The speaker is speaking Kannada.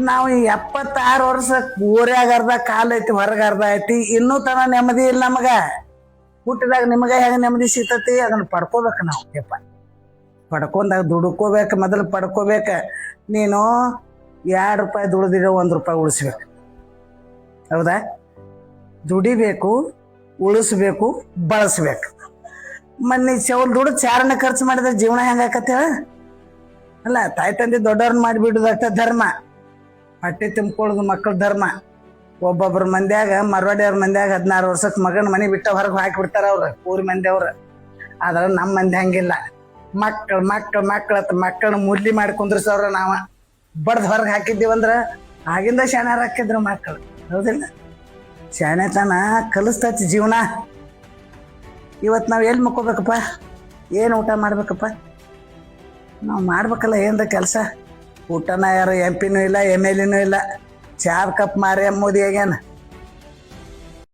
ನಾವು 76 ವರ್ಷ ಊರ್ಯಾಗ ಅರ್ಧ ಕಾಲ ಐತಿ, ಹೊರಗೆ ಅರ್ಧ ಐತಿ, ಇನ್ನೂ ತನ ನೆಮ್ಮದಿ ಇಲ್ಲ ನಮಗ. ಹುಟ್ಟಿದಾಗ ನಿಮಗ ಹೆಂಗ ನೆಮ್ಮದಿ ಸಿಗ್ತತಿ, ಅದನ್ನ ಪಡ್ಕೋಬೇಕು ನಾವು. ಯಪ್ಪ ಪಡ್ಕೊಂಡಾಗ ದುಡ್ಕೋಬೇಕು, ಮೊದಲು ಪಡ್ಕೋಬೇಕು. ನೀನು 2 ರೂಪಾಯಿ ದುಡ್ದಿರೋ 1 ರೂಪಾಯಿ ಉಳಿಸ್ಬೇಕು. ಹೌದಾ? ದುಡಿಬೇಕು, ಉಳಿಸ್ಬೇಕು, ಬಳಸ್ಬೇಕು. ಮನ್ನಿ ಚೌಲ್ ದುಡ್ಡು ಚಾರಣ ಖರ್ಚು ಮಾಡಿದ್ರೆ ಜೀವನ ಹೆಂಗಾಕತ್ತ ಹೇಳ? ಅಲ್ಲ, ತಾಯಿ ತಂದೆ ದೊಡ್ಡವ್ರನ್ನ ಮಾಡಿಬಿಡುದಷ್ಟ ಧರ್ಮ. ಹೊಟ್ಟೆ ತುಂಬ್ಕೊಳ್ಳೋದು ಮಕ್ಕಳ ಧರ್ಮ. ಒಬ್ಬೊಬ್ರ ಮಂದ್ಯಾಗ, ಮರವಾಡಿಯವ್ರ ಮಂದ್ಯಾಗ 16 ವರ್ಷಕ್ಕೆ ಮಗನ ಮನೆ ಬಿಟ್ಟ ಹೊರಗೆ ಹಾಕಿಬಿಡ್ತಾರ ಅವ್ರು, ಊರ್ ಮಂದಿ ಅವ್ರು. ಆದ್ರೆ ನಮ್ಮ ಮಂದಿ ಹಂಗಿಲ್ಲ. ಮಕ್ಕಳನ್ನ ಮುರ್ಲಿ ಮಾಡಿ ಕುಂದ್ರಸವ್ರ ನಾವ ಬಡ್ದು ಹೊರಗೆ ಹಾಕಿದ್ದೀವಂದ್ರೆ ಆಗಿಂದ ಶಾಣ್ಯಾರ ಹಾಕಿದ್ರು ಮಕ್ಕಳು. ಹೌದಿಲ್ಲ? ಶಾಣೆತನ ಕಲಿಸ್ತೈತಿ ಜೀವನ. ಇವತ್ತು ನಾವು ಎಲ್ಲಿ ಮುಕ್ಕೋಬೇಕಪ್ಪ? ಏನು ಊಟ ಮಾಡ್ಬೇಕಪ್ಪ? ನಾವು ಮಾಡ್ಬೇಕಲ್ಲ ಏನದ ಕೆಲಸ. ಊಟನ ಯಾರು MP ಇಲ್ಲ, MLA ಇಲ್ಲ. ಚಾರ್ ಕಪ್ ಮಾರಿ ಮೋದಿ ಆಗ್ಯಾನ.